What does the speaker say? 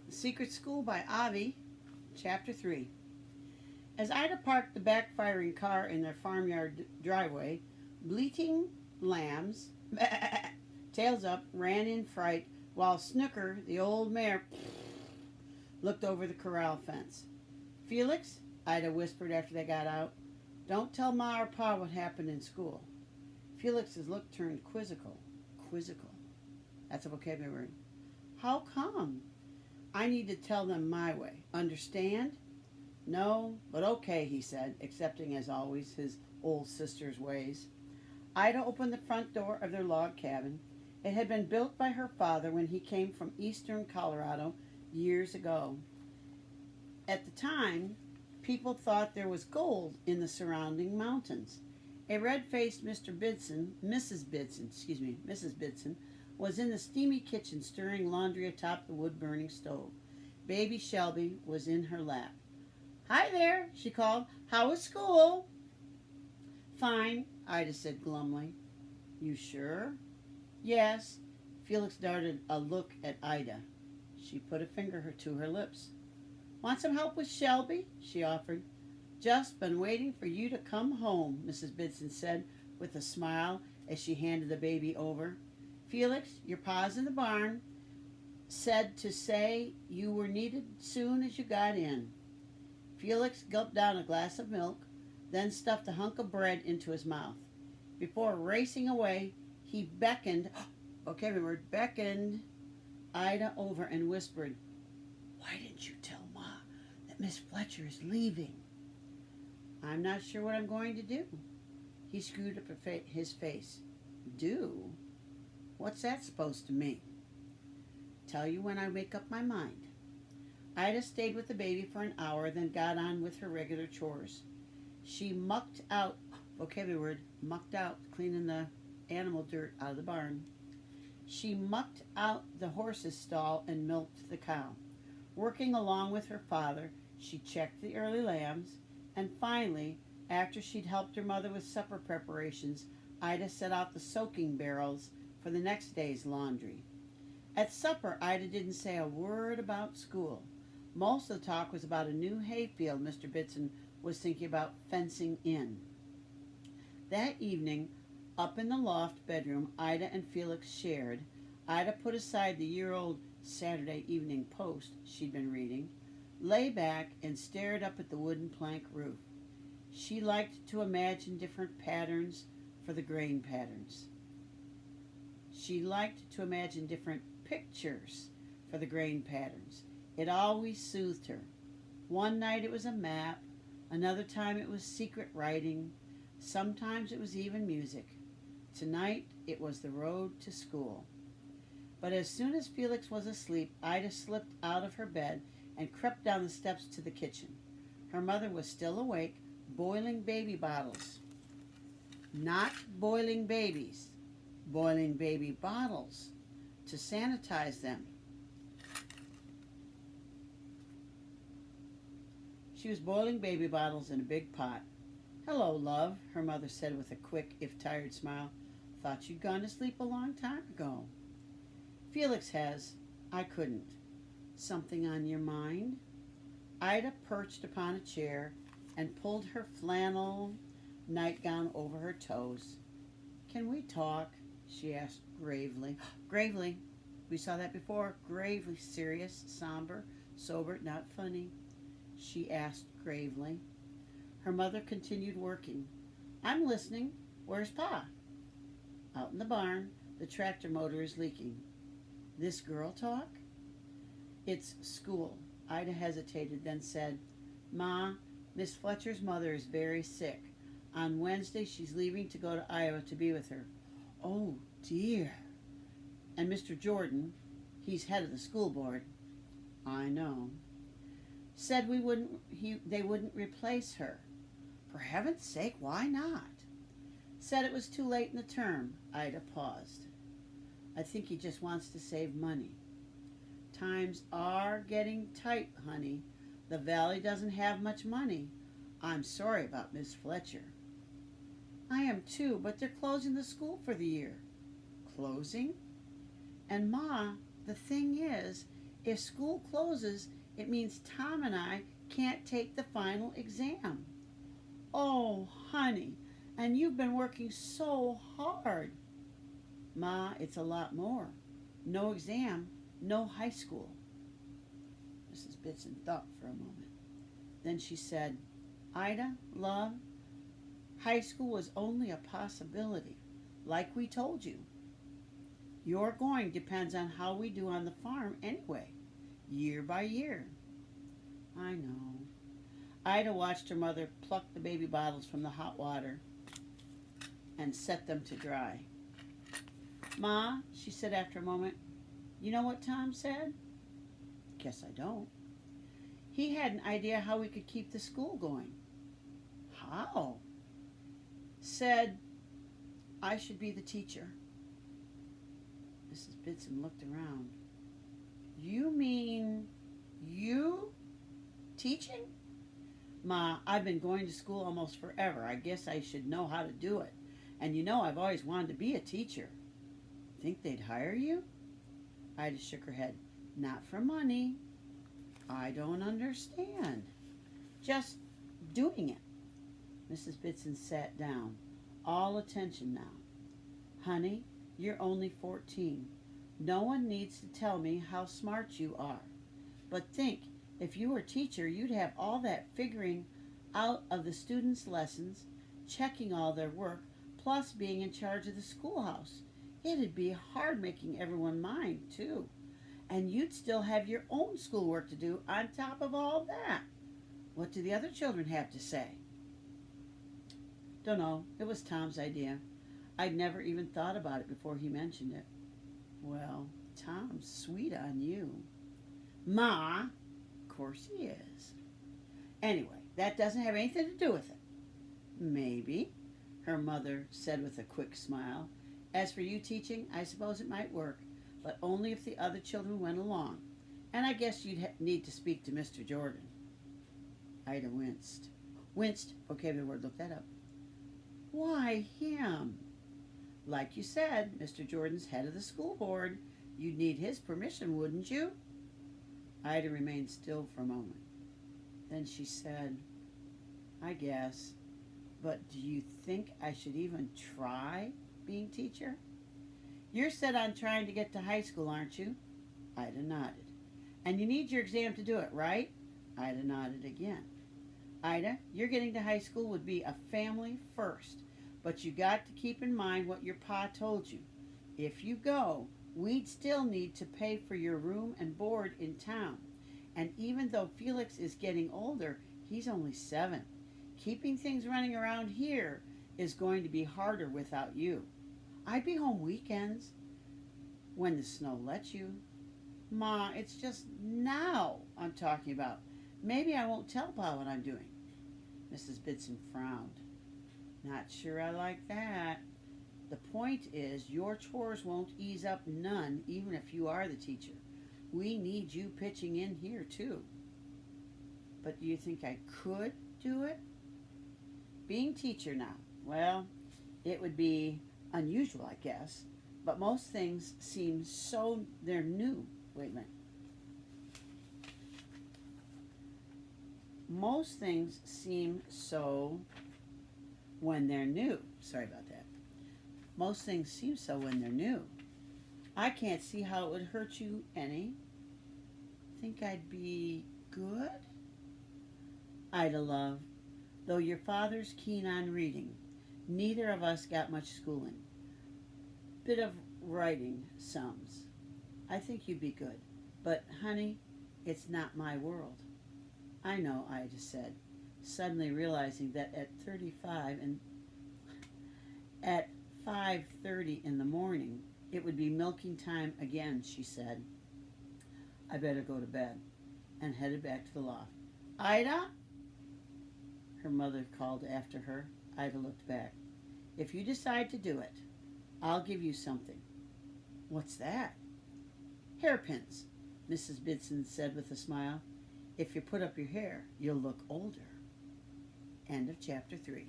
The Secret School by Avi, Chapter 3. As Ida parked the backfiring car in their farmyard driveway, bleating lambs, tails up, ran in fright, while Snooker, the old mare, looked over the corral fence. Felix, Ida whispered after they got out, don't tell Ma or Pa what happened in school. Felix's look turned quizzical. Quizzical. That's a vocabulary word. How come? I need to tell them my way. Understand? No, but okay, he said, accepting as always his old sister's ways. Ida opened the front door of their log cabin. It had been built by her father when he came from eastern Colorado years ago. At the time, people thought there was gold in the surrounding mountains. A red-faced Mrs. Bidson, was in the steamy kitchen stirring laundry atop the wood-burning stove. Baby Shelby was in her lap. Hi there, she called. How was school? Fine, Ida said glumly. You sure? Yes. Felix darted a look at Ida. She put a finger to her lips. Want some help with Shelby? She offered. Just been waiting for you to come home, Mrs. Bidson said with a smile as she handed the baby over. Felix, your pa's in the barn. Said to say you were needed soon as you got in. Felix gulped down a glass of milk, then stuffed a hunk of bread into his mouth. Before racing away, he beckoned Ida over and whispered, Why didn't you tell Ma that Miss Fletcher is leaving? I'm not sure what I'm going to do. He screwed up his face. Do? What's that supposed to mean? Tell you when I make up my mind. Ida stayed with the baby for an hour, then got on with her regular chores. She mucked out, cleaning the animal dirt out of the barn. She mucked out the horse's stall and milked the cow. Working along with her father, she checked the early lambs, and finally, after she'd helped her mother with supper preparations, Ida set out the soaking barrels for the next day's laundry. At supper, Ida didn't say a word about school. Most of the talk was about a new hayfield Mr. Bidson was thinking about fencing in. That evening, up in the loft bedroom Ida and Felix shared, Ida put aside the year-old Saturday Evening Post she'd been reading, lay back and stared up at the wooden plank roof. She liked to imagine different patterns for the grain patterns. She liked to imagine different pictures for the grain patterns. It always soothed her. One night it was a map, another time it was secret writing, sometimes it was even music. Tonight it was the road to school. But as soon as Felix was asleep, Ida slipped out of her bed and crept down the steps to the kitchen. Her mother was still awake, boiling baby bottles. Not boiling babies, boiling baby bottles to sanitize them. She was boiling baby bottles in a big pot. Hello, love, her mother said with a quick, if tired smile. Thought you'd gone to sleep a long time ago. Felix has. I couldn't. Something on your mind? Ida perched upon a chair and pulled her flannel nightgown over her toes. Can we talk? She asked gravely. Gravely. We saw that before. Gravely serious, somber, sober, not funny. She asked gravely. Her mother continued working. I'm listening. Where's Pa? Out in the barn. The tractor motor is leaking. This girl talk? It's school. Ida hesitated, then said, Ma, Miss Fletcher's mother is very sick. On Wednesday she's leaving to go to Iowa to be with her. Oh, dear. And Mr. Jordan, he's head of the school board. I know. Said they wouldn't replace her. For heaven's sake, why not? Said it was too late in the term. Ida paused. I think he just wants to save money. Times are getting tight, honey. The valley doesn't have much money. I'm sorry about Miss Fletcher. I am too, but they're closing the school for the year. Closing? And Ma, the thing is, If school closes, it means Tom and I can't take the final exam. Oh, honey, and you've been working so hard. Ma, it's a lot more. No exam, no high school. Mrs. Bitson thought for a moment. Then she said, Ida, love, high school was only a possibility, like we told you. Your going depends on how we do on the farm anyway, year by year. I know. Ida watched her mother pluck the baby bottles from the hot water and set them to dry. Ma, she said after a moment, you know what Tom said? Guess I don't. He had an idea how we could keep the school going. How? Said I should be the teacher. Mrs. Bitson looked around. You mean you teaching? Ma, I've been going to school almost forever. I guess I should know how to do it. And you know I've always wanted to be a teacher. Think they'd hire you? Ida shook her head. Not for money. I don't understand. Just doing it. Mrs. Bitson sat down, all attention now. Honey, you're only 14. No one needs to tell me how smart you are. But think, if you were a teacher, you'd have all that figuring out of the students' lessons, checking all their work, plus being in charge of the schoolhouse. It'd be hard making everyone mind, too. And you'd still have your own schoolwork to do on top of all that. What do the other children have to say? Don't know. It was Tom's idea. I'd never even thought about it before he mentioned it. Well, Tom's sweet on you. Ma, of course he is. Anyway, that doesn't have anything to do with it. Maybe, her mother said with a quick smile. As for you teaching, I suppose it might work, but only if the other children went along. And I guess you'd need to speak to Mr. Jordan. Ida winced. Winced, vocabulary word, look that up. Why him? Like you said, Mr. Jordan's head of the school board. You'd need his permission, wouldn't you? Ida remained still for a moment. Then she said, I guess, but do you think I should even try being teacher? You're set on trying to get to high school, aren't you? Ida nodded. And you need your exam to do it, right? Ida nodded again. Ida, your getting to high school would be a family first, but you got to keep in mind what your pa told you. If you go, we'd still need to pay for your room and board in town. And even though Felix is getting older, he's only 7. Keeping things running around here is going to be harder without you. I'd be home weekends, when the snow lets you. Ma, it's just now I'm talking about. Maybe I won't tell Pa what I'm doing. Mrs. Bitson frowned. Not sure I like that. The point is, your chores won't ease up none, even if you are the teacher. We need you pitching in here, too. But do you think I could do it? Being teacher now, well, it would be unusual, I guess. But most things seem so, they're new. Wait a minute. Most things seem so when they're new. Sorry about that. Most things seem so when they're new. I can't see how it would hurt you any. Think I'd be good? Ida, love, though your father's keen on reading, neither of us got much schooling. Bit of writing, sums. I think you'd be good. But, honey, it's not my world. I know, Ida said, suddenly realizing that at 35 and at 5:30 in the morning, it would be milking time again, she said. I better go to bed, and headed back to the loft. Ida? Her mother called after her. Ida looked back. If you decide to do it, I'll give you something. What's that? Hairpins, Mrs. Bitson said with a smile. If you put up your hair, you'll look older. End of chapter 3.